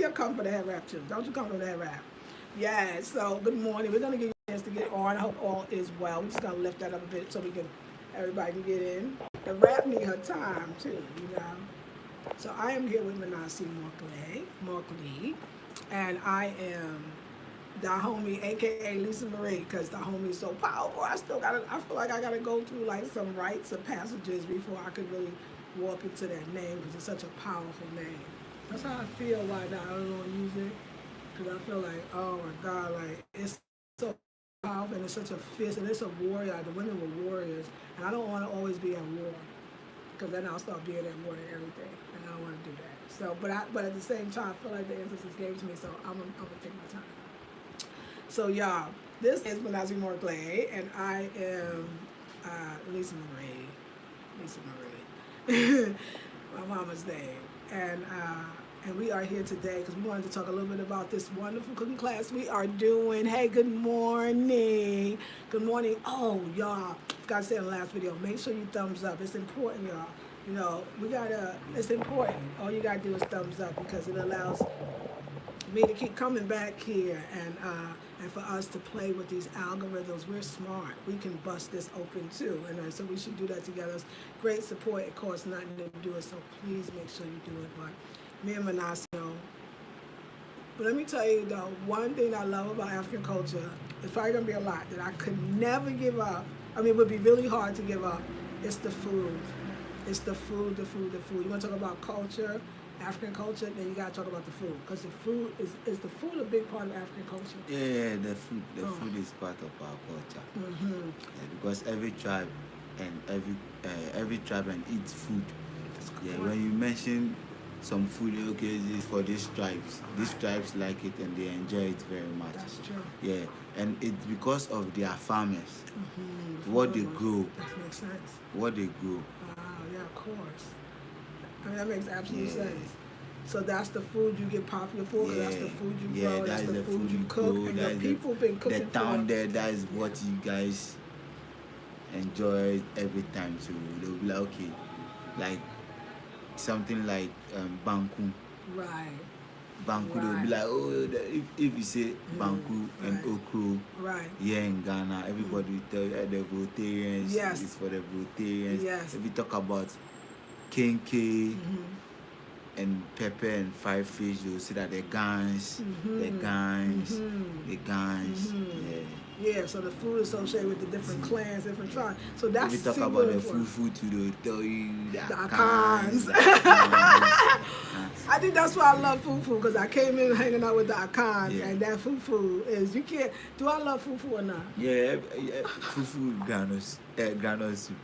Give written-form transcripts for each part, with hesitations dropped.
you're coming for the head wrap too. Don't you come for the head wrap? Yeah, so good morning. We're gonna give you a chance to get on. I hope all is well. We're just gonna lift that up a bit so we can everybody can get in. The rap need her time too, you know. So I am here with Manasi Markley, and I am the homie, aka Lisa Marie, because the homie is so powerful. I feel like I gotta go through like some rites or passages before I could really walk into that name because it's such a powerful name. That's how I feel right now. I don't want to use it because I feel like, oh my God, like it's so powerful and it's such a fierce and it's a warrior. The women were warriors, and I don't want to always be at war because then I'll start being at war and everything, and I don't want to do that. So, but at the same time, I feel like the ancestors gave it to me, so I'm gonna take my time. So y'all, this is Manasi Markley, and I am Lisa Marie. Lisa Marie, my mama's name, and we are here today because we wanted to talk a little bit about this wonderful cooking class we are doing. Hey, good morning. Good morning. Oh, y'all, forgot to say in the last video, make sure you thumbs up. It's important, y'all. You know, it's important. All you gotta do is thumbs up because it allows me to keep coming back here and for us to play with these algorithms. We're smart. We can bust this open too, and so we should do that together. It's great support. It costs nothing to do it, so please make sure you do it. But me and Manasi, but let me tell you though, one thing I love about African culture, it's probably gonna be a lot that I could never give up. I mean, it would be really hard to give up. It's the food. It's the food, the food, the food. You want to talk about culture, African culture, then you gotta talk about the food, because the food is the food a big part of African culture. Yeah, the food is part of our culture. Mm-hmm. Yeah, because every tribe and eats food. Yeah, when you mention some food, okay, this is for these tribes. These tribes like it and they enjoy it very much. That's true. Yeah, and it's because of their farmers. Mm-hmm. What they grow. That makes sense. What they grow. Wow, yeah, of course. I mean, that makes absolute sense. So that's the food you get popular for, because that's the food you grow, that's the food you cook, and the people been cooking the town there, that is what you guys enjoy every time. So they'll be like, okay, like something like Banku. Right. Banku, they'll be like, oh, if you say Banku and Okro, here in Ghana, everybody will tell you the Voltarians, it's for the Voltarians. Yes. If you talk about Kenke, and pepper and fried fish, you'll see that the guns, Yeah, so the food associated with the different clans, different tribes. So that's if you talk about the fufu too, they'll tell you the Akans. I think that's why I love fufu, because I came in hanging out with the Akans, and that fufu is, you can't, do I love fufu or not? Yeah, fufu granose soup.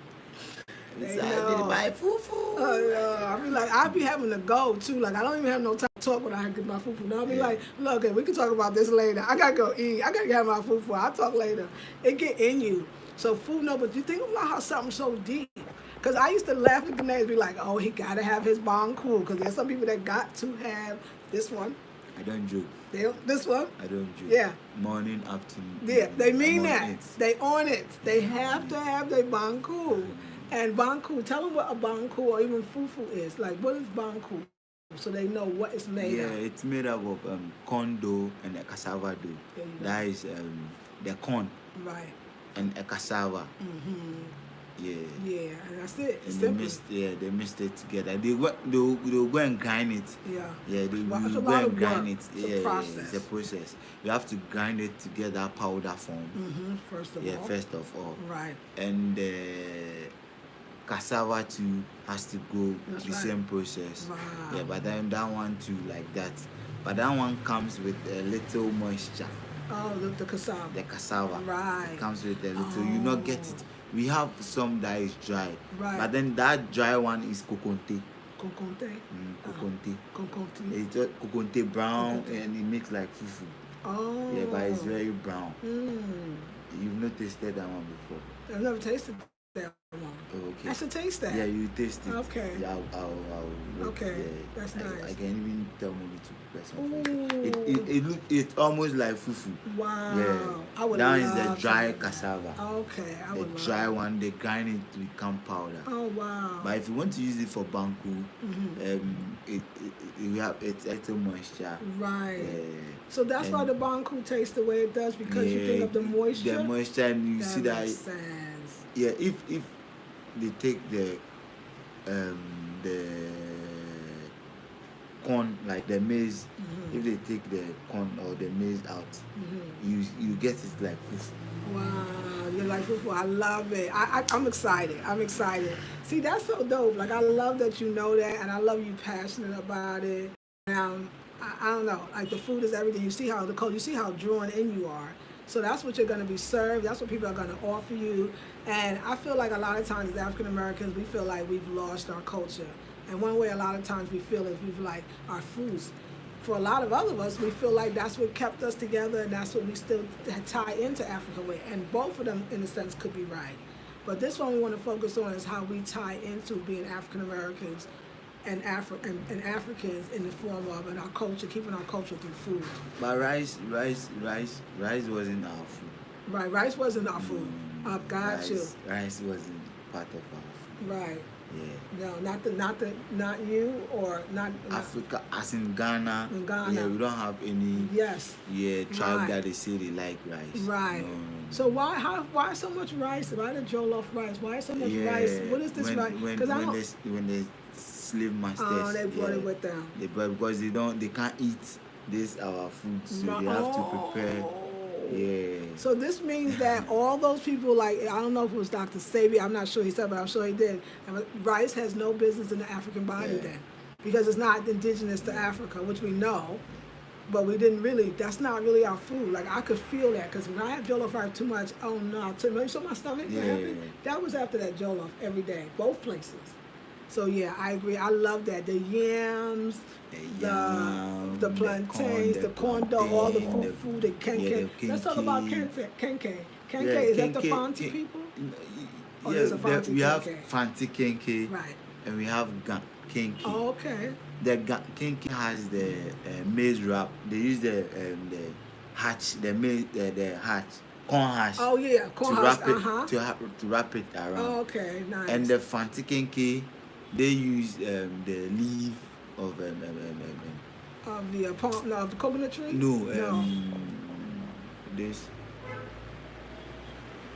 They buy fufu. I mean, like, I be having to go too. Like, I don't even have no time to talk when I get my fufu. Now I be like, look, we can talk about this later. I gotta go eat. I gotta get my fufu. I'll talk later. It get in you. So food, no, but you think about how something so deep. Because I used to laugh at the names, be like, oh, he gotta have his banku. Because there's some people that got to have this one. I don't joke. This one? I don't joke. Yeah. Morning, afternoon. Yeah, they mean that. They on it. They have to have their banku. And banku, tell them what a banku or even fufu is. Like, what is banku? So they know what it's made of. Yeah, it's made up of corn dough and a cassava dough. That is the corn. Right. And a cassava. Yeah. Yeah, and that's it. It's and they mixed it together. They'll go and grind it. Yeah. Yeah, they will go and grind it. It's a process. It's a process. You have to grind it together, powder form. First of all. Yeah, first of all. Right. And cassava too has to go the same process. Wow. Yeah, but then that one too like that. But that one comes with a little moisture. Oh, the cassava. The cassava. Right. It comes with a little. You not get it. We have some that is dry. Right. But then that dry one is kokonte. Kokonte? Kokonte. Kokonte. It's just kokonte brown and it makes like fufu. Oh. Yeah, but it's very brown. You've not tasted that one before. I've never tasted that one. Okay. I should taste that. Yeah, you taste it. Okay. Yeah, I'll okay. Yeah, that's nice. I can even tell Mommy to prepare some. It's almost like fufu. Wow. Yeah. I would That love is the dry that. cassava. Okay. The dry one, they grind it to become powder. Oh wow. But if you want to use it for banku, it's extra moisture. Right. So that's why the banku tastes the way it does, because you think of the moisture. The moisture, and you see that. Makes sense. Yeah, if they take the corn, like the maize, if they take the corn or the maize out, you get it like fufu. Wow, you're like fufu. I love it. I'm excited. I'm excited. See, that's so dope. Like, I love that you know that, and I love you passionate about it. I don't know. Like, the food is everything. You see how you see how drawn in you are. So that's what you're going to be served. That's what people are going to offer you. And I feel like a lot of times as African Americans, we feel like we've lost our culture. And one way a lot of times we feel is we've like our foods. For a lot of other of us, we feel like that's what kept us together, and that's what we still tie into Africa with. And both of them, in a sense, could be right. But this one we want to focus on is how we tie into being African Americans and Africans in the form of and our culture, keeping our culture through food. But rice wasn't our food. Right, rice wasn't our food. Got you. Rice wasn't part of our food. Right. Yeah. No, not you or not Africa, as in Ghana. In Ghana. Yeah, we don't have any. Yes. Yeah, tribe that they say they like rice. Right. No. So why so much rice? Why the jollof rice? Why so much rice? What is this rice? When the slave masters. They brought it with them. They brought, because they can't eat this our food, so they have to prepare. Yeah. So this means that all those people, like, I don't know if it was Dr. Sebi, I'm not sure he said, but I'm sure he did. Rice has no business in the African body then, because it's not indigenous to Africa, which we know, but we didn't really, that's not really our food. Like, I could feel that, because when I had jollof rice too much, oh no, you saw my stomach? That was after that jollof every day, both places. So yeah, I agree. I love that. The yams, the plantains, the corn dog, all the food, the kenke. Let's talk about kenke. Kenke, is that the Fanti people? Yeah, we have Fanti kenke, right, and we have kenke. Oh, okay. The kenke has the maize wrap. They use the hatch, the maize, the hatch. Corn hash. Oh yeah, corn hash. To wrap it around. Oh, okay, nice. And the Fanti kenke, they use the leaf of the palm, of the coconut tree. No. This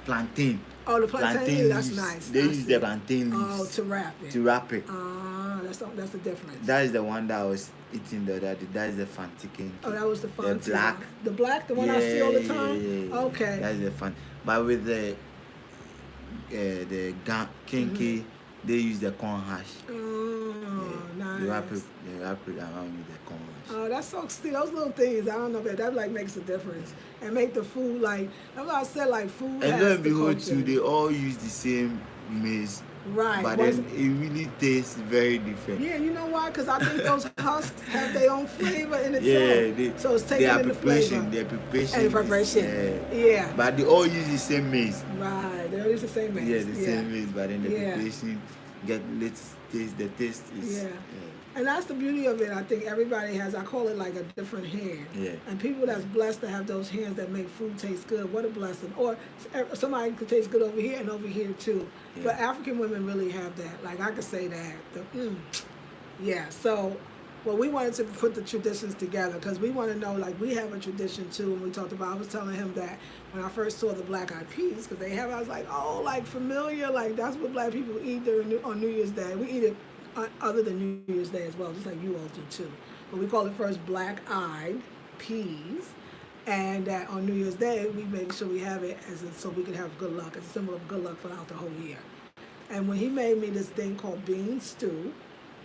plantain. Oh, the plantain. That's nice. They use the plantain leaves. Oh, to wrap it. To wrap it. That's the difference. That is the one that I was eating the other day. That is the Fanti kenke. Oh, that was the Fanti. The black. The black, the one I see all the time. Yeah. Okay. That is the fun. But with the kenke, they use the corn hash. Oh, nice. They wrap it around with the corn hash. Oh, that's so. See, those little things. I don't know that like makes a difference and make the food like. That's what I said. Like food. And then behold, too, they all use the same maize. Right. But then it really tastes very different. Yeah, you know why? Because I think those husks have their own flavor in itself. So it's taking in the flavor. Their preparation. And preparation. Yeah. But they all use the same maize. Right. They all use the same maize. Yeah, the same maize. But then the preparation, the taste is. Yeah. And that's the beauty of it. I think everybody has, I call it like a different hand. Yeah. And people that's blessed to have those hands that make food taste good, what a blessing. Or somebody could taste good over here and over here too. Yeah. But African women really have that. Like I could say that. Yeah. So, well, we wanted to put the traditions together because we want to know, like, we have a tradition too. And we talked about, I was telling him that when I first saw the Black Eyed Peas, because they have, I was like, oh, like familiar. Like that's what black people eat on New Year's Day. We eat it other than New Year's Day as well, just like you all do too. But we call it first Black-Eyed Peas, and that on New Year's Day we make sure we have it so we can have good luck, as a symbol of good luck throughout the whole year. And when he made me this thing called bean stew,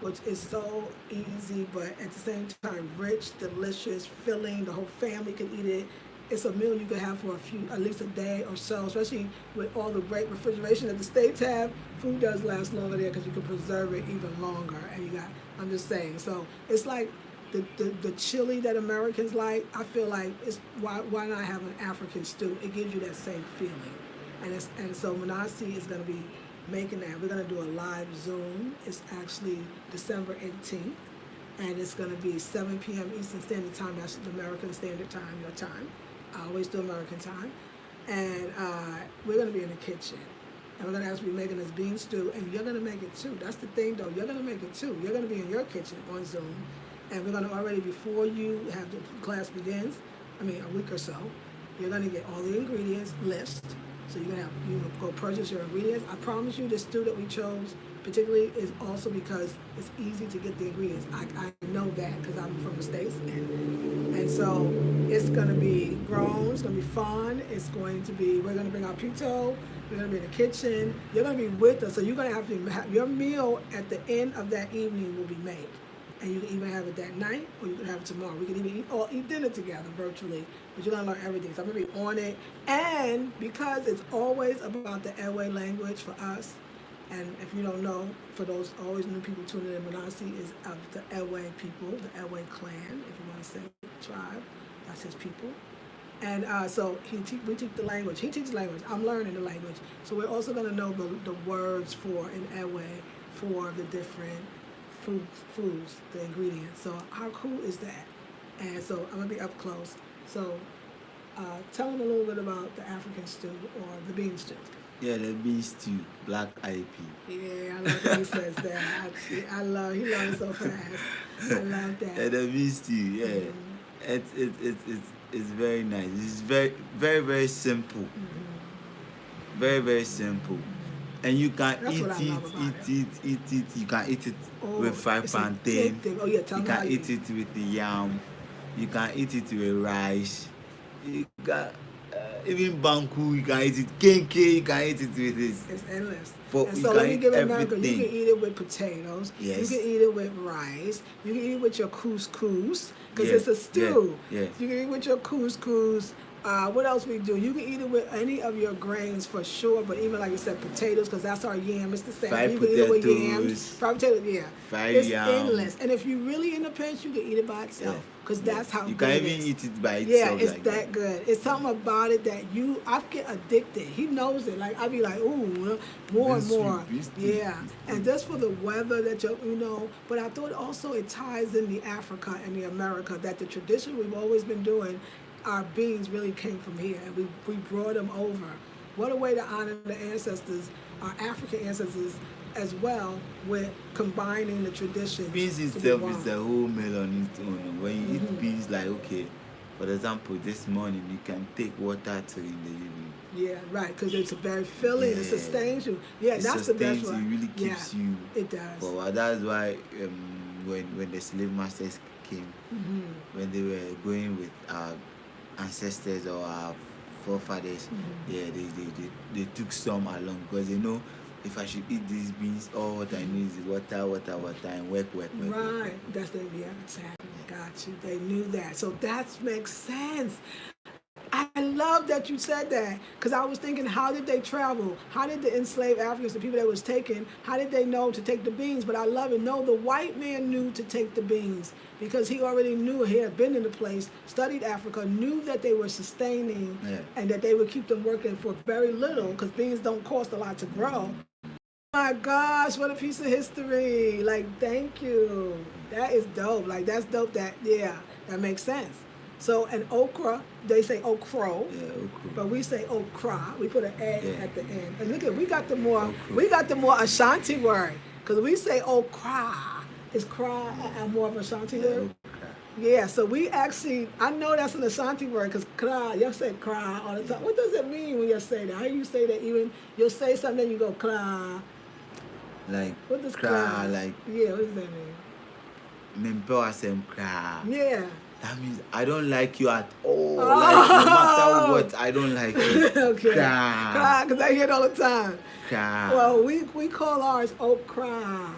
which is so easy but at the same time rich, delicious, filling, the whole family can eat it. It's a meal you can have for at least a day or so, especially with all the great refrigeration that the States have. Food does last longer there because you can preserve it even longer. And I'm just saying. So it's like the chili that Americans like. I feel like it's why not have an African stew? It gives you that same feeling. And so Manasi is going to be making that. We're going to do a live Zoom. It's actually December 18th, and it's going to be 7 p.m. Eastern Standard Time. That's the American Standard Time, your time. I always do American time. And we're going to be in the kitchen. And we're going to actually be making this bean stew, and you're going to make it too. That's the thing, though. You're going to make it too. You're going to be in your kitchen on Zoom, and we're going to already, before you have the class begins, a week or so, you're going to get all the ingredients list. So you're going to have, go purchase your ingredients. I promise you, the stew that we chose particularly is also because it's easy to get the ingredients. I know that because I'm from the States. And so it's going to be grown. It's going to be fun. It's going to be, we're going to bring our pito. We're going to be in the kitchen. You're going to be with us. So you're going to have your meal at the end of that evening will be made. And you can even have it that night, or you can have it tomorrow. We can even eat dinner together virtually, but you're gonna learn everything. So I'm gonna be on it, and because it's always about the Ewe language for us, and if you don't know, for those always new people tuning in, Manasi is of the Ewe people, the Ewe clan, if you want to say tribe, that's his people. And so we teach the language. He teaches language. I'm learning the language. So we're also gonna know the words for in Ewe for the different foods, the ingredients. So how cool is that? And so I'm gonna be up close. So tell them a little bit about the African stew or the bean stew. Yeah, the bean stew, black IP. Yeah, I love when he says that. He learns so fast. I love that. Yeah, the bean stew, yeah. Mm-hmm. It's very nice. It's very, very, very simple. Mm-hmm. Very, very simple. And you can eat it. You can eat it with fried plantain. Oh, yeah, you can eat it with the yam. You can eat it with rice. You can even banku. You can eat it. Kenke. You can eat it with this. It's endless. And so let me give it America. You can eat it with potatoes. Yes. You can eat it with rice. You can eat it with your couscous because it's a stew. Yes. You can eat it with your couscous. What else we do? You can eat it with any of your grains for sure, but even like you said, potatoes, because that's our yam. It's the same. Fried you can potatoes, eat it with yams. Fried potatoes, yeah. Fried it's yam. endless. And if you're really in the pinch, you can eat it by itself, because that's how you good can it even is. eat it by itself. Yeah, it's like that good. It's something about it that I get addicted. He knows it. Like I be like, ooh, more and more. Yeah, and just for the weather that but I thought also it ties in the Africa and the America that the tradition we've always been doing. Our beans really came from here, and we brought them over. What a way to honor the ancestors, our African ancestors, as well, with combining the tradition. Beans itself is a whole meal on its own. When you eat beans, like, okay, for example, this morning you can take water till in the evening. Yeah, right, because it's very filling. It sustains you. Yeah, that's the best one. It really keeps you. It does. Well, that's why when the slave masters came, when they were going with our ancestors or our forefathers, they took some along because they know if I should eat these beans, all what I need is water, and work. Right, that's the exactly. Got you. They knew that, so that makes sense. I love that you said that, because I was thinking, how did they travel? How did the enslaved Africans, the people that was taken, how did they know to take the beans? But I love it. No, the white man knew to take the beans because he already knew, he had been in the place, studied Africa, knew that they were sustaining and that they would keep them working for very little because beans don't cost a lot to grow. Oh my gosh, what a piece of history. Like, thank you. That is dope. Like, that's dope. That makes sense. So, and okra, they say okro, but we say okra. We put an A at the end. And look at, we got the more Ashanti word, because we say okra. Is cry more of an Ashanti word? Yeah, so we actually, I know that's an Ashanti word, because cry, y'all say cry all the time. What does it mean when you say that? How do you say that? Even, you'll say something, then you go cry. Like, what does cry? Like, yeah, what does that mean? Cry. Yeah. That means I don't like you at all. Like, no matter what, I don't like you. Okay. Cry, because I hear it all the time. Cry. Well, we call ours okra.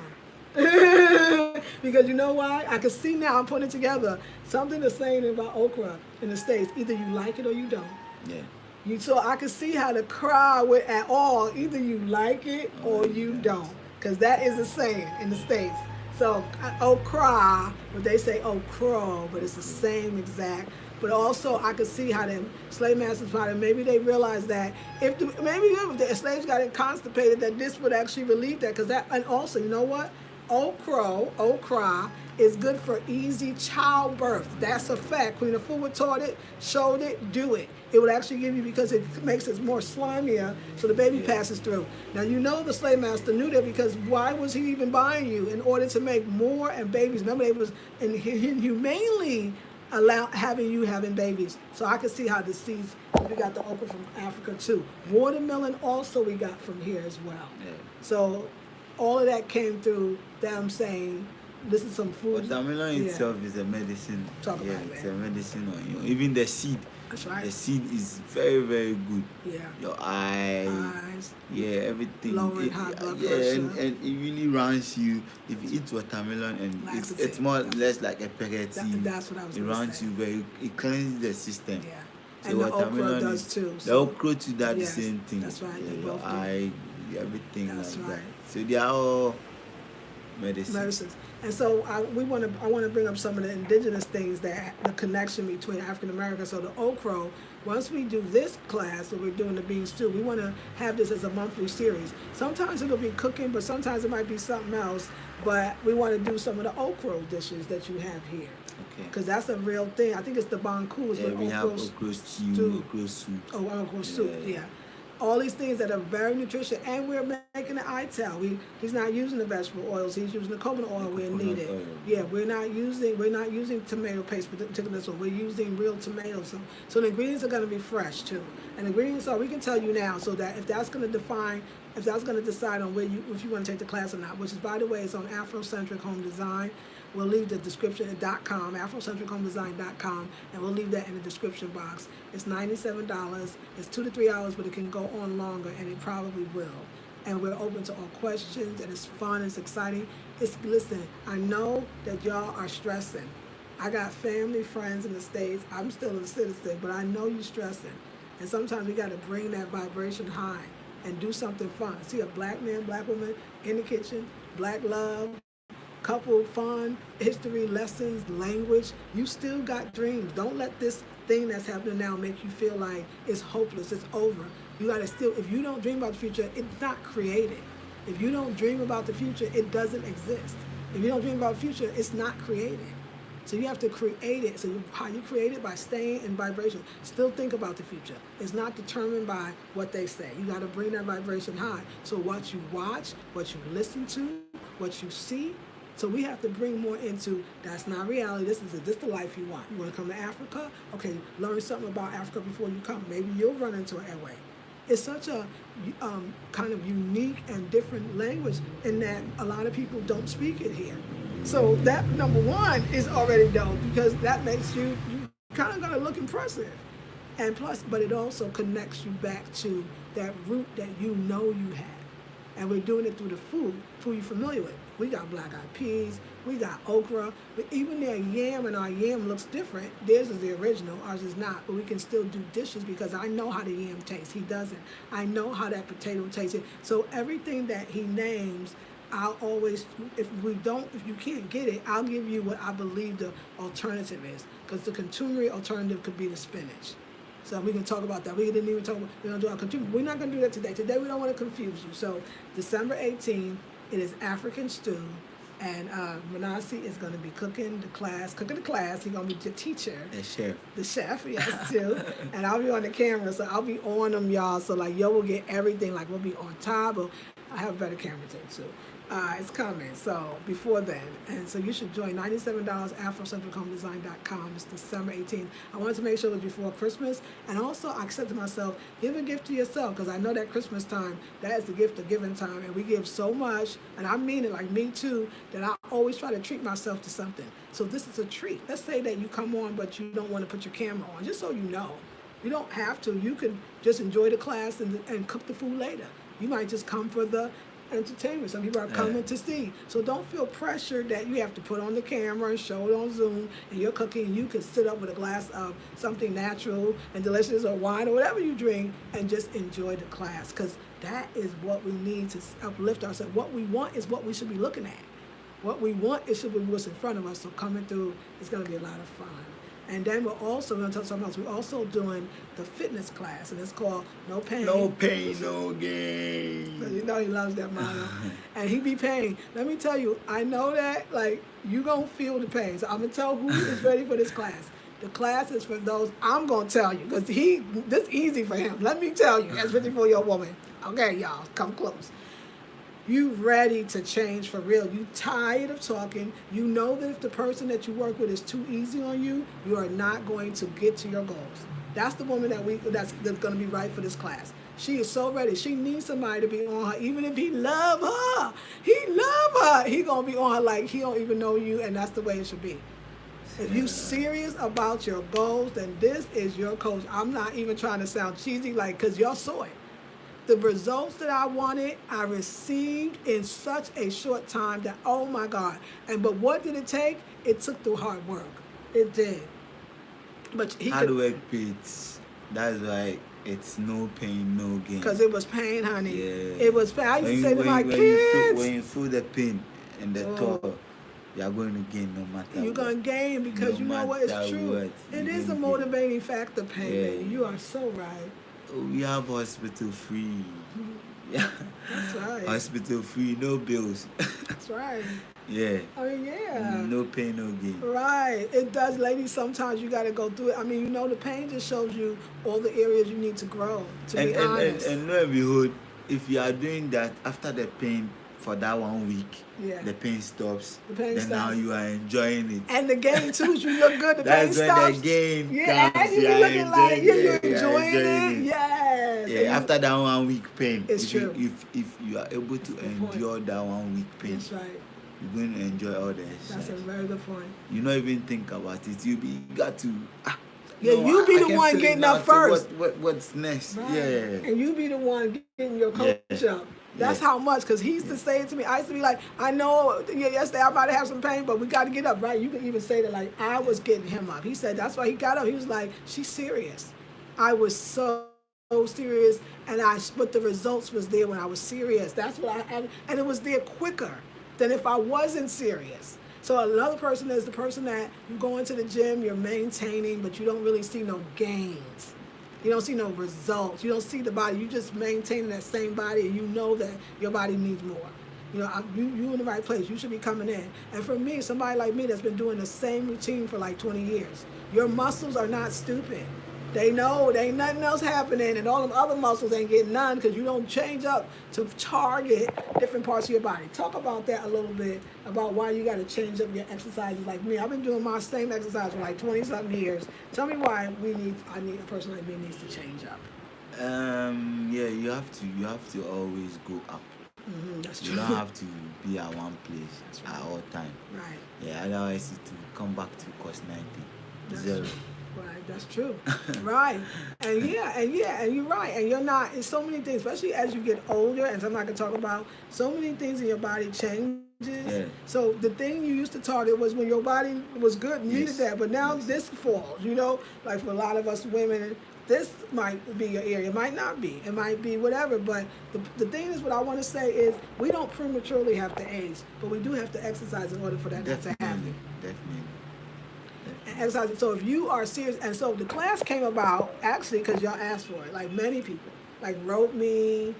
Because you know why? I can see now, I'm putting it together. Something is saying about okra in the States. Either you like it or you don't. Yeah. So I can see how to cry with at all. Either you like it or you don't. Because that is a saying in the States. So okra, but they say okro, but it's the same exact. But also, I could see how them slave masters probably maybe they realized that maybe if the slaves got it constipated, that this would actually relieve that. Because that, and also, you know what? Okra is good for easy childbirth. That's a fact. Queen Afua taught it, showed it, do it. It would actually give you, because it makes it more slimier, so the baby passes through. Now, you know the slave master knew that, because why was he even buying you? In order to make more and babies. Remember, they was inhumanely having babies. So I could see how the seeds, we got the okra from Africa too. Watermelon also we got from here as well. Yeah. So all of that came through them saying, this is some food. Watermelon itself is a medicine. Talk about it, it's man. a medicine on you. Even the seed. That's right. The seed is very, very good. Yeah. Your eyes, everything. Lowering high blood yeah, pressure. and it really runs you. If you eat watermelon, and it's more or less like a pegati. That's what I was It going to runs say. you very. It cleanses the system. Yeah. So And the okra watermelon does too. The So. okra too does Yes, the same thing. that's right, they Your both do. eye, everything That's like right. that. So they are all Medicines. And so I want to bring up some of the indigenous things, that the connection between African Americans. So the okra, once we do this class, or we're doing the bean stew, we want to have this as a monthly series. Sometimes it'll be cooking, but sometimes it might be something else. But we want to do some of the okra dishes that you have here. Okay. Because that's a real thing. I think it's the banku. Yeah, we have okra stew, okra soup. Oh, okra soup, yeah. All these things that are very nutritious, and we're making an ITAL. He's not using the vegetable oils. He's using the coconut oil where needed. Oil. Yeah, we're not using tomato paste for this one. We're using real tomatoes. So the ingredients are going to be fresh too. And the ingredients are, we can tell you now, so that if that's going to decide on if you want to take the class or not. Which is, by the way, it's on Afrocentric Home Design. We'll leave the description at .com, AfrocentricHomeDesign.com, and we'll leave that in the description box. It's $97. It's 2 to 3 hours, but it can go on longer, and it probably will. And we're open to all questions, and it's fun, it's exciting. Listen, I know that y'all are stressing. I got family, friends in the States. I'm still a citizen, but I know you're stressing. And sometimes we got to bring that vibration high and do something fun. See a black man, black woman in the kitchen, black love, couple fun, history, lessons, language. You still got dreams. Don't let this thing that's happening now make you feel like it's hopeless, it's over. You gotta still, if you don't dream about the future, it's not created. If you don't dream about the future, it doesn't exist. If you don't dream about the future, it's not created. So you have to create it. So how you create it? By staying in vibration. Still think about the future. It's not determined by what they say. You gotta bring that vibration high. So what you watch, what you listen to, what you see. So we have to bring more into, that's not reality. This is the life you want. You want to come to Africa? Okay, learn something about Africa before you come. Maybe you'll run into an airway. It's such a kind of unique and different language in that a lot of people don't speak it here. So that, number one, is already dope, because that makes you kind of going to look impressive. And plus, but it also connects you back to that root that you know you have. And we're doing it through the food you're familiar with. We got black-eyed peas, we got okra, but even their yam, and our yam looks different. Theirs is the original, ours is not, but we can still do dishes because I know how the yam tastes. He doesn't. I know how that potato tastes. So everything that he names, I'll always, if you can't get it, I'll give you what I believe the alternative is, because the contemporary alternative could be the spinach. So we can talk about that. We didn't even talk about, we're going to do our contemporary. We're not going to do that today. Today we don't want to confuse you. So December 18th, it is African stew, and Manasi is going to be cooking the class. He's going to be the teacher. The chef, yes, too. And I'll be on the camera, so I'll be on them, y'all. So, like, yo will get everything. Like, we'll be on top. I have a better camera, too. It's coming, so before then. And so you should join $97, AfroCentricHomeDesign.com. It's December 18th. I wanted to make sure it was before Christmas. And also, I said to myself, give a gift to yourself, because I know that Christmas time, that is the gift of giving time. And we give so much, and I mean it, like me too, that I always try to treat myself to something. So this is a treat. Let's say that you come on, but you don't want to put your camera on, just so you know. You don't have to. You can just enjoy the class and cook the food later. You might just come for the entertainment. Some people are coming to see. So don't feel pressured that you have to put on the camera and show it on Zoom, and you're cooking, and you can sit up with a glass of something natural and delicious, or wine, or whatever you drink, and just enjoy the class, because that is what we need to uplift ourselves. What we want is what we should be looking at. What we want, it should be what's in front of us. So coming through is going to be a lot of fun. And then we're also going to tell something else. We're also doing the fitness class, and it's called No Pain. No pain, no So gain. you know he loves that motto. And he be paying. Let me tell you, I know that, like, you going to feel the pain. So I'm going to tell who is ready for this class. The class is for those, I'm going to tell you, because this is easy for him. Let me tell you, as 54-year-old woman. Okay, y'all, come close. You ready to change for real. You tired of talking. You know that if the person that you work with is too easy on you, you are not going to get to your goals. That's the woman that's going to be right for this class. She is so ready. She needs somebody to be on her. Even if he love her, he going to be on her like he don't even know you, and that's the way it should be. If you serious about your goals, then this is your coach. I'm not even trying to sound cheesy, like, because y'all saw it. The results that I wanted, I received in such a short time that, oh my God. But what did it take? It took the hard work. It did. But Hard work pays. That's why it's no pain, no gain. Because it was pain, honey. Yeah. It was pain. I used to say to my kids, when you feel the pain and the toil, you are going to gain no matter you're what. going to gain because No you know what? It's matter true. what, It you're is a gonna motivating factor, pain, Yeah. baby. You are so right. We have hospital free. Yeah. That's right. Hospital free, no bills. That's right. Yeah. I mean, yeah. No pain, no gain. Right. It does, ladies. Sometimes you got to go through it. I mean, you know, the pain just shows you all the areas you need to grow, to be honest. And lo and behold, if you are doing that after the pain for that 1 week, Yeah. the pain stops. The pain then now stops. you are enjoying it. And the game, too, you look good. The That's pain when stops. the game Yeah, comes. and you You be are looking like you're you are enjoying it. Yes. And Yeah, you- after that 1 week pain, It's if true. if you are able to That's the point. endure that 1 week pain, That's right. you're going to enjoy all the That's a exercise. very good point. You not even think about it. You got to. Yeah, you be I the can one feel it getting now, up so first. What's next? Right. Yeah. And you be the one getting your coach Yeah. up. That's Yeah. how much, because he used to say it to me. I used to be like, I know yesterday I might have some pain, but we got to get up, right? You can even say that, like, I was getting him up. He said that's why he got up. He was like, she's serious. I was so serious, but the results was there when I was serious. That's what and it was there quicker than if I wasn't serious. So another person is the person that you go into the gym, you're maintaining, but you don't really see no gains. You don't see no results. You don't see the body. You just maintaining that same body, and you know that your body needs more. You know, you in the right place. You should be coming in. And for me, somebody like me that's been doing the same routine for like 20 years, your muscles are not stupid. They know there ain't nothing else happening, and all them other muscles ain't getting none because you don't change up to target different parts of your body. Talk about that a little bit, about why you got to change up your exercises like me. I've been doing my same exercise for like 20-something years. Tell me why I need a person like me needs to change up. Yeah, you have to always go up. That's You true. don't have to be at one place That's right. at all time. Right. Yeah, otherwise it will come back to cost 90. That's Zero. true. Right, that's true. Right. And you're right. And you're not, it's so many things, especially as you get older, and I'm not gonna talk about, so many things in your body changes. Yeah. So the thing you used to target was when your body was good and needed Yes. that, but now Yes. this falls, you know, like for a lot of us women, this might be your area. It might not be. It might be whatever. But the thing is, what I want to say is, we don't prematurely have to age, but we do have to exercise in order for that not to happen. Definitely. And exercise. So if you are serious, and so the class came about actually because y'all asked for it. Like many people, like wrote me,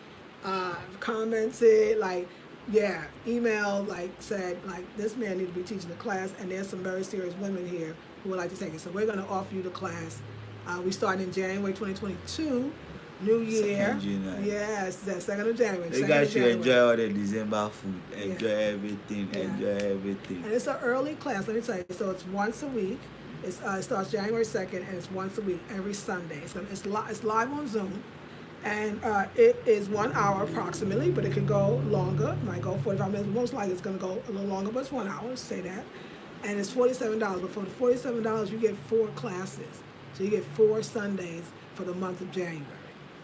commented, like emailed, like said, like this man needs to be teaching the class, and there's some very serious women here who would like to take it. So we're going to offer you the class. We start in January 2022. New year. 2nd January. Yes, that's 2nd of January. You 2nd guys of should January. enjoy all the December food. Enjoy Yeah. everything. Yeah. Enjoy everything. And it's an early class, let me tell you. So it's once a week. It starts January 2nd, and it's once a week, every Sunday. It's live on Zoom. And it is 1 hour approximately, but it could go longer. It might go 45 minutes. Most likely it's going to go a little longer, but it's 1 hour, say that. And it's $47. But for the $47, you get 4 classes. So you get 4 Sundays for the month of January.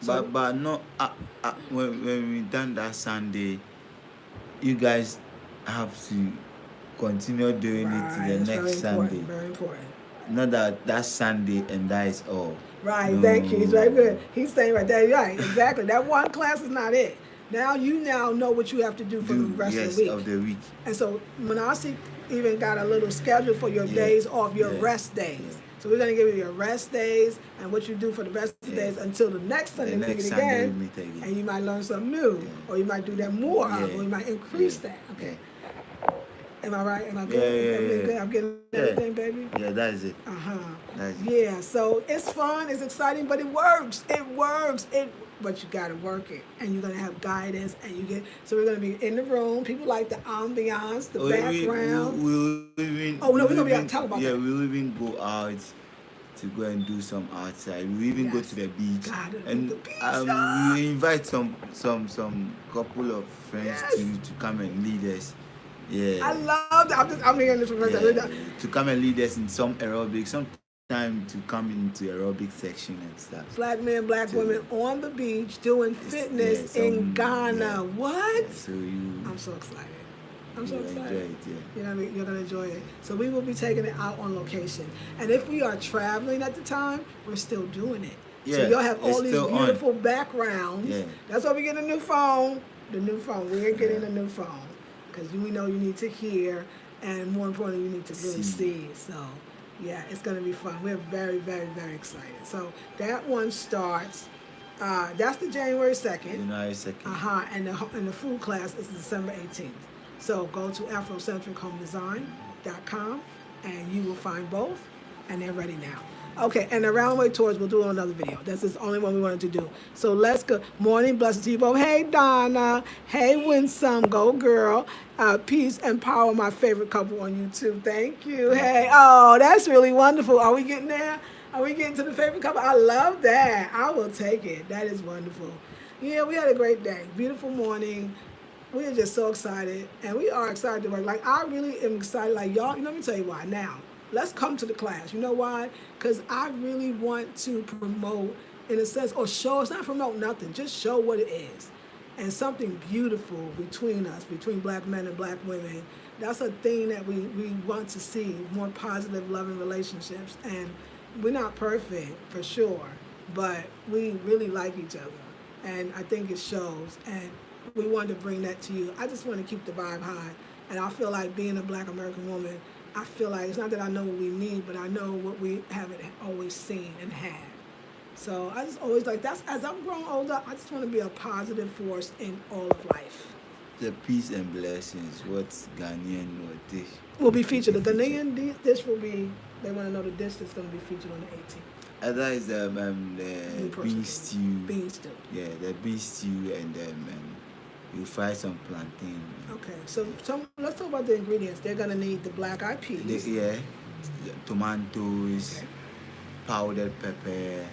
So, But no, when we done that Sunday, you guys have to continue doing it to the it's next very Sunday. important, very important. Not that Sunday and that is all. Right, No. thank you. He's very good. He's saying right there, right, exactly. That one class is not it. Now you know what you have to do for the rest yes, of the week. of the week. And so Manasi even got a little schedule for your Yeah. days off, your Yeah. rest days. Yeah. So we're gonna give you your rest days and what you do for the rest of the Yeah. days until the next Sunday The we next meet Sunday again. we meet again. And you might learn something new, Yeah. or you might do that more of, Yeah. or you might increase Yeah. that. Okay. Yeah. Am I right? Am I good? Yeah. Am I good? I'm getting Yeah. everything, baby. Yeah, that is it. Uh-huh. That's it. Yeah, so it's fun, it's exciting, but it works. It works. But you gotta work it. And you're gonna have guidance and so we're gonna be in the room. People like the ambiance, the background. We'll even. Oh, no, we're gonna be even- out. Talk about Yeah, that. we'll even go out to go and do some outside. We even go Yes. to the beach. Gotta do And the beach, ah. we invite some couple of friends Yes. to come and lead us. Yeah. I love that. I'm hearing this from Yeah, person. to come and lead us in some aerobic, some time to come into aerobic section and stuff. Black men, black So- women on the beach doing fitness yeah, in Ghana. yeah. What? Yeah, so you I'm so excited. I'm so you excited. enjoy it, yeah. You know what I mean? You're gonna enjoy it. So we will be taking it out on location. And if we are traveling at the time, we're still doing it. So Yeah, you'll have all it's these still on. beautiful backgrounds. Yeah. That's why we get a new phone. The new phone. We're getting a new phone. Because we know you need to hear, and more importantly, you need to really see. So yeah, it's gonna be fun. We're very, very, very excited. So that one starts. That's the January 2nd. January 2nd. And the food class is December 18th. So go to AfrocentricHomeDesign.com and you will find both, and they're ready now. Okay, and the Roundway Tours, we'll do another video. That's the only one we wanted to do. So let's go. Morning, blessings to you both. Hey, Donna. Hey, Winsome. Go, girl. Peace and power, my favorite couple on YouTube. Thank you. Hey, oh, that's really wonderful. Are we getting there? Are we getting to the favorite couple? I love that. I will take it. That is wonderful. Yeah, we had a great day. Beautiful morning. We are just so excited, and we are excited to work. Like, I really am excited. Like, y'all, let me tell you why now. Let's come to the class. You know why? Because I really want to promote, in a sense, or show. It's not promote nothing. Just show what it is. And something beautiful between us, between black men and black women. That's a thing that we want to see, more positive, loving relationships. And we're not perfect, for sure, but we really like each other. And I think it shows. And we wanted to bring that to you. I just want to keep the vibe high. And I feel like being a black American woman, I feel like it's not that I know what we need, but I know what we haven't always seen and had. So I just always like, that's, as I'm growing older, I just want to be a positive force in all of life. The peace and blessings. What's Ghanaian or dish? Will be featured. The Ghanaian dish will be, they want to know the dish that's going to be featured on the 18th. That is the bean stew. Bean stew. Yeah, the bean stew, and you fry some plantain. Okay, so let's talk about the ingredients. They're going to need the black eyed peas. Tomatoes, Okay. powdered pepper,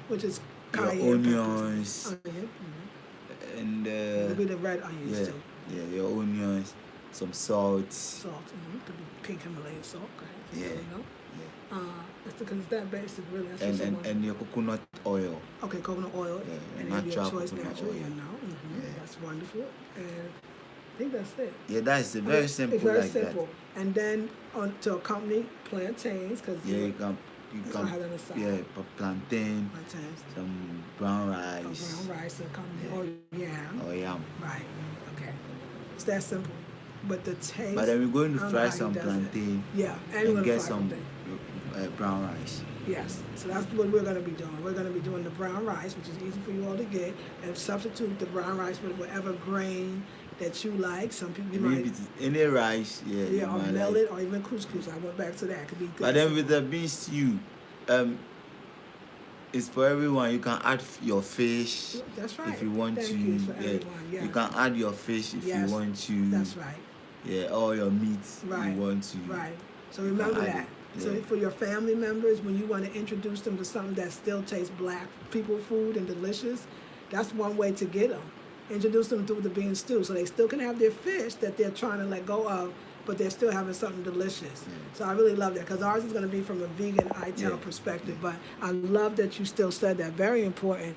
Which is your cayenne onions, peppers. Onion. and It'll be the red onions yeah, too. yeah, your onions, some salt. Salt. Could be pink Himalayan salt. Go ahead. Just Yeah. so you know. Yeah. That's because it's that basic, really. That's what someone- And your coconut oil. Okay, coconut oil. Yeah, And it'll be a natural choice coconut natural. oil. Yeah, no. Yeah. That's wonderful. And I think that's it. Yeah, that's very simple. It's very like simple. And then to accompany plantains, because that. Yeah, you That's can what I had on the side. plantain, plantains, some brown rice, brown rice to accompany. Yeah. Oh, yam. or yam. Right. Okay. It's that simple. But the taste. But then we're going I to don't know fry how he some does it. plantain Yeah, and we're and gonna get fry some something. brown rice. Yes, so that's what we're going to be doing. We're going to be doing the brown rice, which is easy for you all to get, and substitute the brown rice with whatever grain that you like. Some people Maybe might, it's any rice, yeah. you or might like. millet, or even couscous. I went back to that. Could be good. But then with the bean stew, it's for everyone. You can add your fish That's right. if you want Thank to. you for Yeah. everyone. Yes. You can add your fish if Yes, you want to. That's right. Yeah, all your meat Right. you want to. Right. So remember add that. it, So yeah. for your family members, when you want to introduce them to something that still tastes black people food and delicious, that's one way to get them. Introduce them through the bean stew, so they still can have their fish that they're trying to let go of, but they're still having something delicious. Yeah. So I really love that, because ours is going to be from a vegan ITAL Yeah. perspective. But I love that you still said that. Very important.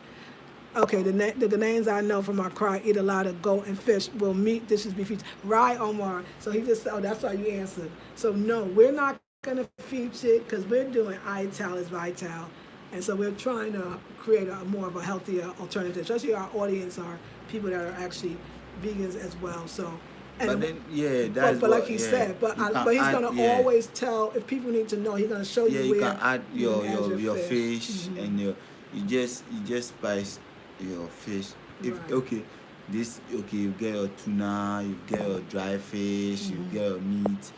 Okay, the Ghanaians I know from our cry eat a lot of goat and fish. Will meat dishes be featured? Right, Omar. So he just said, oh, that's why you answered. So no, we're not going to feature it, because we're doing ITAL is vital. And so we're trying to create a more of a healthier alternative, especially our audience are people that are actually vegans as well. So, But then, yeah, that's but like what. he Yeah, said, but you can but he's add, gonna yeah, always tell if people need to know. He's gonna show yeah, you you where can add you can add your fish. fish and your you just spice your fish. If Right. okay, this okay, you get your tuna, you get your dry fish, you get your meat,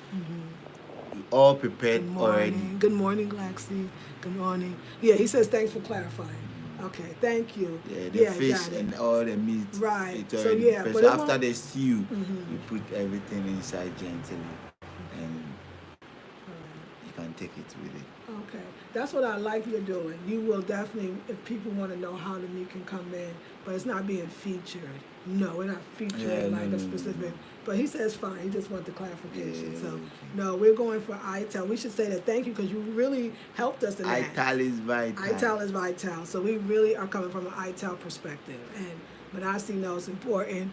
all prepared Good already. morning. Good morning, Glaxy. Good morning. Yeah, he says thanks for clarifying. Okay, thank you. Yeah, the Yeah, fish got it. and all the meat. Right. It's So already yeah, prepared. but So it after won't. they stew, you put everything inside gently, and you can take it with it. Okay, that's what I like you're doing. You will definitely, if people want to know how the meat can come in, but it's not being featured. No, we're not featuring Yeah, like no, a no, no, specific. no. But he says fine. He just wants the clarification. Yeah, So okay. no, we're going for ITAL. We should say that thank you because you really helped us in that. Ital is vital. ITAL is vital. So we really are coming from an ITAL perspective. And Manasi knows it's important.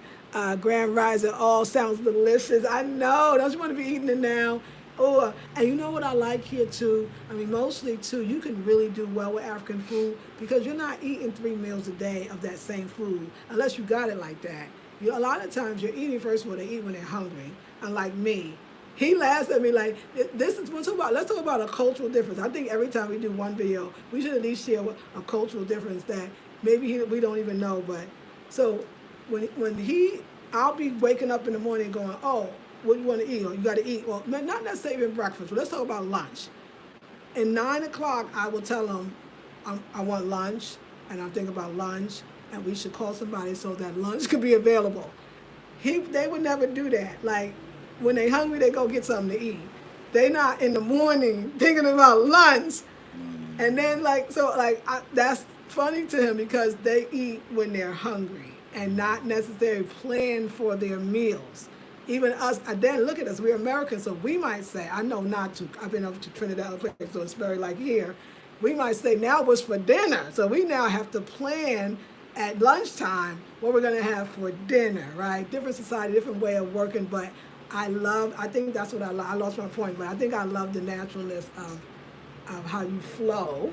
Grand Rising all sounds delicious. I know. Don't you want to be eating it now? Oh, and you know what I like here too? I mean, mostly too, you can really do well with African food because you're not eating 3 meals a day of that same food unless you got it like that. A lot of times you're eating first of all, they eat when they're hungry. Unlike me, he laughs at me like, this is, let's talk about a cultural difference. I think every time we do one video, we should at least share a cultural difference that maybe we don't even know. But so I'll be waking up in the morning going, oh, what do you want to eat? Or you got to eat. Well, not necessarily even breakfast, but let's talk about lunch. At 9 o'clock, I will tell them I want lunch, and I'm thinking about lunch, and we should call somebody so that lunch could be available. They would never do that. Like, when they hungry, they go get something to eat. They not in the morning thinking about lunch. And then, that's funny to him because they eat when they're hungry and not necessarily plan for their meals. Even us, then look at us, we're Americans, so we might say, I know not to, I've been over to Trinidad, so it's very like here, we might say now what's for dinner. So we now have to plan at lunchtime what we're gonna have for dinner, right? Different society, different way of working, but I think that's what I love. I lost my point, but I think I love the naturalness of how you flow.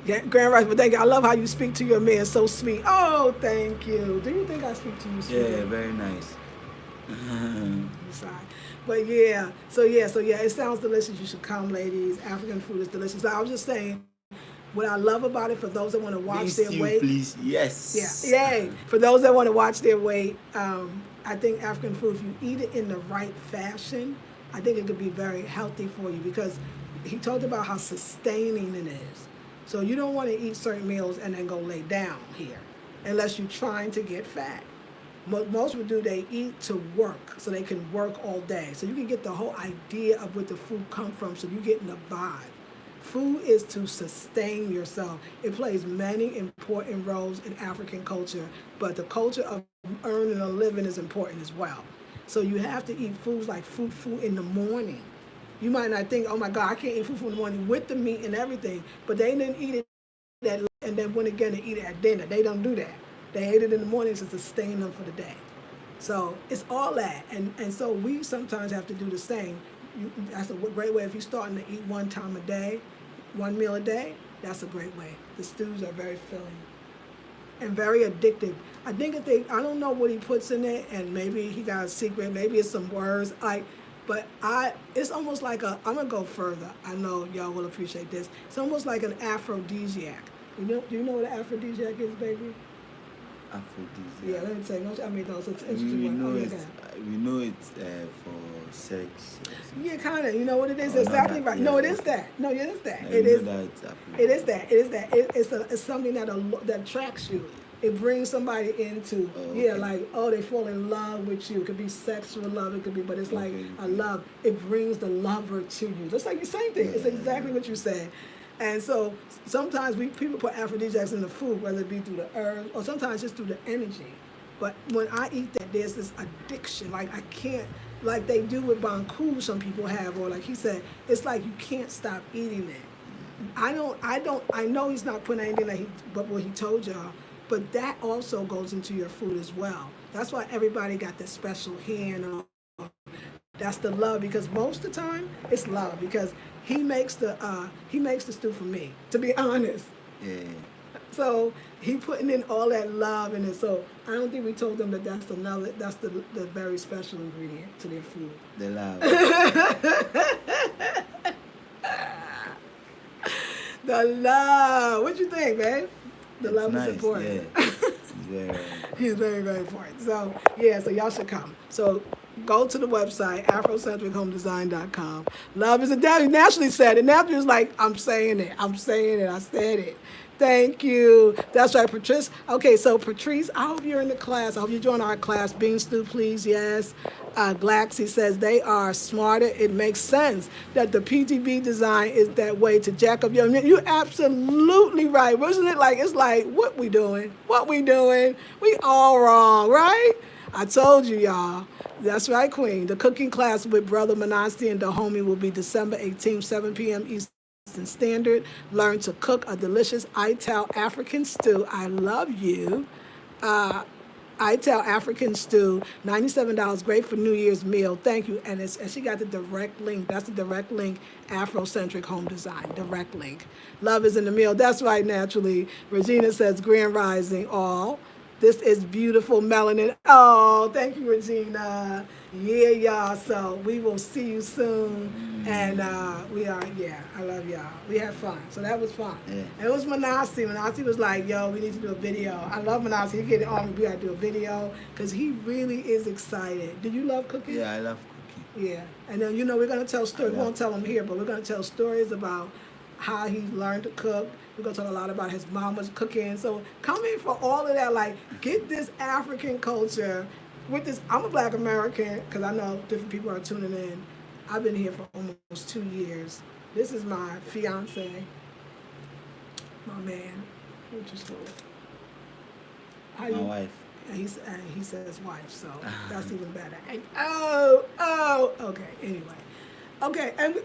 Grand Rice, but thank you. I love how you speak to your man. So sweet. Oh, thank you. Do you think I speak to you sweet? Yeah, very nice. Sorry. But yeah, so it sounds delicious. You should come, ladies. African food is delicious. I was just saying, what I love about it for those that want to watch their weight. Please, yes. Yeah, yay. For those that want to watch their weight, I think African food, if you eat it in the right fashion, I think it could be very healthy for you because he talked about how sustaining it is. So you don't want to eat certain meals and then go lay down here unless you're trying to get fat. Most would do, they eat to work so they can work all day. So you can get the whole idea of where the food come from so you're getting the vibe. Food is to sustain yourself. It plays many important roles in African culture, but the culture of earning a living is important as well. So you have to eat foods like fufu in the morning. You might not think, oh my God, I can't eat fufu in the morning with the meat and everything, but they didn't eat it that and then went again and eat it at dinner. They don't do that. They ate it in the morning to sustain them for the day. So it's all that, and so we sometimes have to do the same. That's a great way. If you're starting to eat one time a day, one meal a day, that's a great way. The stews are very filling and very addictive. I think I don't know what he puts in it, and maybe he got a secret, maybe it's some words, but it's almost like I'm gonna go further. I know y'all will appreciate this. It's almost like an aphrodisiac. Do you know what an aphrodisiac is, baby? Aphrodisiac. Yeah, let me tell you. It's an interesting We one. know it's for sex. Yeah, kind of. You know what it is? Oh, Exactly that, right. yeah. No, it is that. No, it is that. I It know is. that it's Aphrodisiac. It is that. It is that. It's something that attracts you. It brings somebody into, okay. like, they fall in love with you. It could be sexual love. It could be, but it's like Okay. a love. It brings the lover to you. Just like the same thing. It's exactly what you said. And so sometimes people put aphrodisiacs in the food, whether it be through the herbs or sometimes just through the energy. But when I eat that, there's this addiction. Like I can't, like they do with Banku, some people have, or like he said, it's like you can't stop eating it. I know he's not putting anything like but what he told y'all, but that also goes into your food as well. That's why everybody got that special hand on. That's the love, because most of the time it's love, because he makes the stew for me, to be honest. Yeah. So he putting in all that love in it. So I don't think we told them that that's the very special ingredient to their food. The love. The love. What you think, babe? The It's love nice, is important. yeah. Very. He's very, very important. So, yeah, so y'all should come. So, go to the website, afrocentrichomedesign.com. Love is a dad. He naturally said it. Naturally was like, I'm saying it. I said it. Thank you. That's right, Patrice. Okay, so Patrice, I hope you're in the class. I hope you join our class. Bean Stew, please, yes. Glaxy says they are smarter. It makes sense that the PGB design is that way to jack up your. You're absolutely right. Wasn't it like, it's like, what we doing? We all wrong, right? I told you, y'all. That's right, Queen. The cooking class with Brother Manasi and Dahomey will be December 18th, 7 p.m. Eastern Standard. Learn to cook a delicious Ital African stew. I love you. Ital African stew, $97, great for New Year's meal. Thank you. And she got the direct link. That's the direct link, Afrocentric Home Design. Direct link. Love is in the meal. That's right, naturally. Regina says, Grand Rising all. This is beautiful melanin. Oh, thank you, Regina. Yeah, y'all. So we will see you soon. And I love y'all. We had fun. So that was fun. Yeah. And it was Manasi. Manasi was like, yo, we need to do a video. I love Manasi. He get it on me. We got to do a video because he really is excited. Do you love cooking? Yeah, I love cooking. Yeah. And then, we're going to tell stories. We won't tell them here, but we're going to tell stories about how he learned to cook. We're going to talk a lot about his mama's cooking. So come in for all of that. Like, get this African culture with this. I'm a Black American because I know different people are tuning in. I've been here for almost 2 years. This is my fiance, my man, which is cool. My wife. And he says wife, so that's even better. And, okay, anyway. Okay, and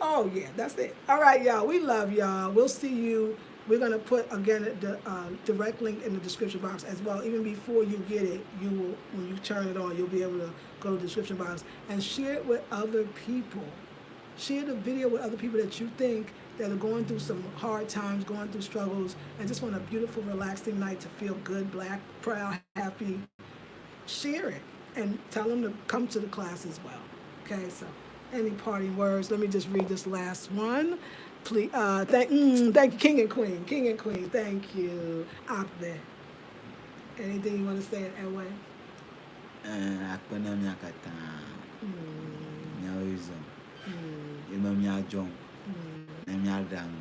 that's it. All right, y'all, we love y'all. We'll see you. We're going to put, again, the direct link in the description box as well. Even before you get it, you will, when you turn it on, you'll be able to go to the description box and share it with other people. Share the video with other people that you think that are going through some hard times, going through struggles, and just want a beautiful, relaxing night to feel good, Black, proud, happy. Share it and tell them to come to the class as well. Okay, so any parting words? Let me just read this last one. Please, thank you, King and Queen. Thank you. Out there. Anything you want to say in that way? Akpena miakata. Nyawizo. Ima miajong. Na miadam.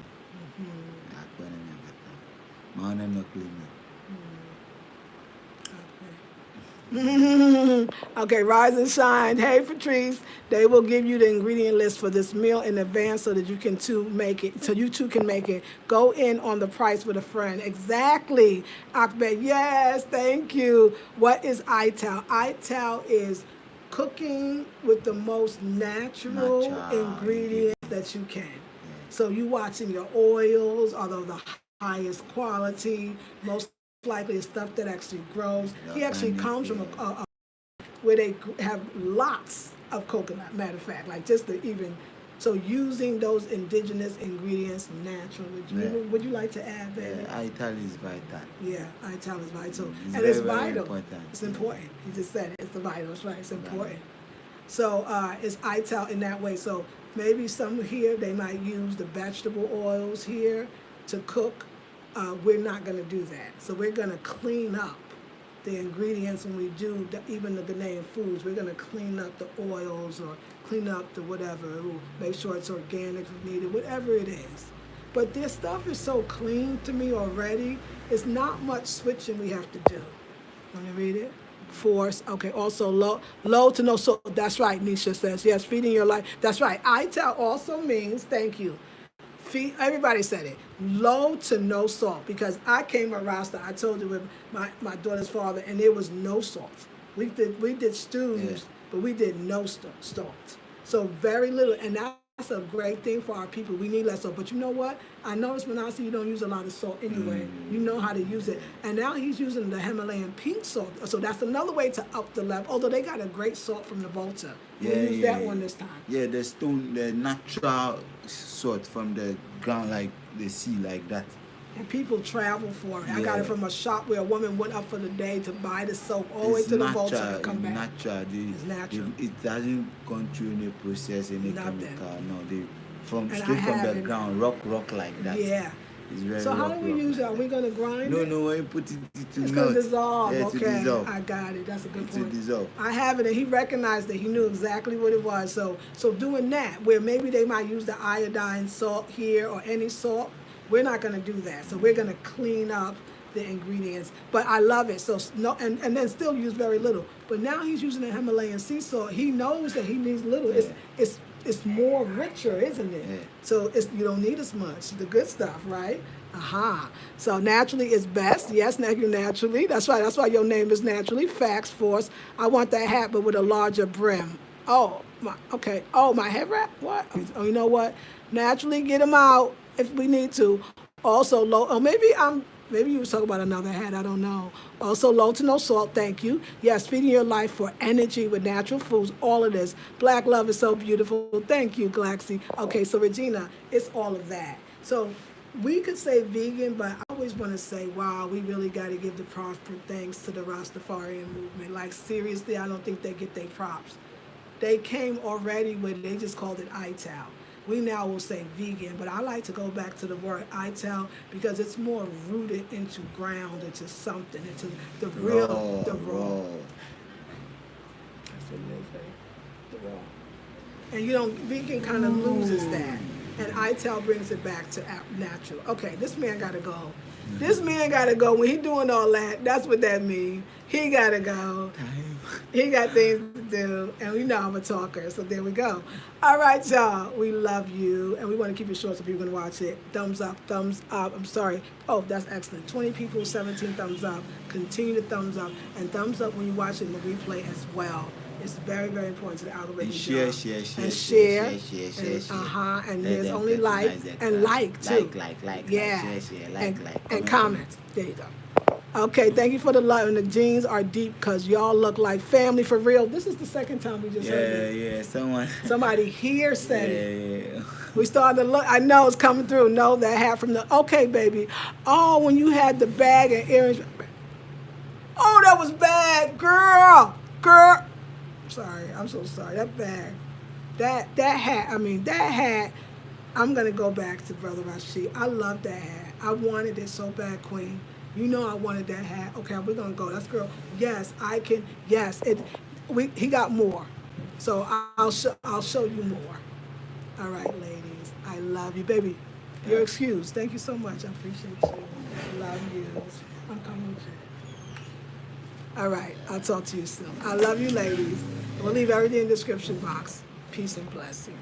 Akpena miakata. Maona no klimi. Okay, rise and shine. Hey, Patrice, they will give you the ingredient list for this meal in advance so that you can make it. So you too can make it. Go in on the price with a friend. Exactly. Akbet, yes, thank you. What is Ital? Ital is cooking with the most natural ingredients that you can. So you watching your oils, although the highest quality, most likely stuff that actually grows. He actually comes from a where they have lots of coconut, matter of fact, like just the even, so using those indigenous ingredients naturally. Would you like to add that? Ital is vital. Yeah, Ital is vital. It's and very, it's vital. very important. It's important. He just said it. It's the vital. That's right. It's important. So it's Ital in that way. So maybe some here, they might use the vegetable oils here to cook. We're not going to do that. So we're going to clean up the ingredients when we do even the Ghanaian foods. We're going to clean up the oils or clean up the whatever. We'll make sure it's organic if needed, whatever it is. But this stuff is so clean to me already. It's not much switching we have to do. Let me read it. Force. Okay, also low to no salt. That's right, Nisha says. Yes, feeding your life. That's right. Ital also means, thank you. Everybody said it, low to no salt, because I came to Rasta, I told you, with my daughter's father, and there was no salt. We did stews, but we did no salt. So very little, and that's a great thing for our people. We need less salt. But you know what? I noticed when I see you don't use a lot of salt anyway. You know how to use it. And now he's using the Himalayan pink salt. So that's another way to up the level. Although they got a great salt from the Volta. We'll use that one this time. Yeah, the natural salt from the ground, like the sea, like that. And people travel for it. I got it Yeah. from a shop where a woman went up for the day to buy the soap all the way It's to the natural. Volta and come It's back. natural. It's natural. It hasn't gone through any process, any Nothing. chemical. No, from And I straight from have the it. ground, rock like that. Yeah. It's very So how rock, do we rock use it? like Are we that. gonna grind No, it? no. When you put it to It's melt, gonna dissolve. yeah, Okay, to dissolve. I got it. That's a good To point. dissolve. I have it, and he recognized that. He knew exactly what it was. So doing that, where maybe they might use the iodine salt here or any salt, we're not gonna do that. So we're gonna clean up the ingredients. But I love it. So no, and then still use very little. But now he's using the Himalayan sea salt. He knows that he needs little. Yeah. It's more richer, isn't it? Yeah. So you don't need as much. The good stuff, right? Aha. So naturally is best. Yes, naturally. That's right. That's why your name is Naturally. Facts Force. I want that hat, but with a larger brim. Oh, okay. Oh, my head wrap? What? Oh, you know what? Naturally, get them out if we need to. Also, low. Oh, maybe you was talking about another hat. I don't know. Also, low to no salt. Thank you. Yes, feeding your life for energy with natural foods. All of this. Black love is so beautiful. Thank you, Galaxy. Okay, so Regina, it's all of that. So we could say vegan, but I always want to say, wow, we really got to give the proper thanks to the Rastafarian movement. Like, seriously, I don't think they get their props. They came already with, they just called it ITAL. We now will say vegan, but I like to go back to the word ITAL because it's more rooted into ground, into something, into the real, the raw. That's what it is, right? The raw. And you know, vegan kind of loses that. And ITAL brings it back to natural. Okay, this man got to go. This man got to go. When he doing all that, that's what that means. He got to go. He got things to do. And we know I'm a talker, so there we go. All right, y'all. We love you. And we want to keep it short so people can watch it. Thumbs up, thumbs up. I'm sorry. Oh, that's excellent. 20 people, 17 thumbs up. Continue to thumbs up. And thumbs up when you watch it in the replay as well. It's very, very important to the algorithm. And share. And there's only like and like too. Like. Yeah. Share, and comment. There you go. Okay, thank you for the love. And the jeans are deep because y'all look like family for real. This is the second time we just heard it. Yeah. Somebody here said it. Yeah. We started to look. I know it's coming through. No, that hat from the. Okay, baby. Oh, when you had the bag and earrings. Oh, that was bad, girl. Sorry, I'm so sorry. That bag, that hat. That hat. I'm gonna go back to Brother Rashid. I love that hat. I wanted it so bad, Queen. You know I wanted that hat. Okay, we're gonna go. That's girl. Yes, I can. Yes, he got more. So I'll show you more. All right, ladies. I love you, baby. You're excused. Thank you so much. I appreciate you. Love you. I'm coming with you. All right, I'll talk to you soon. I love you, ladies. We'll leave everything in the description box. Peace and blessings.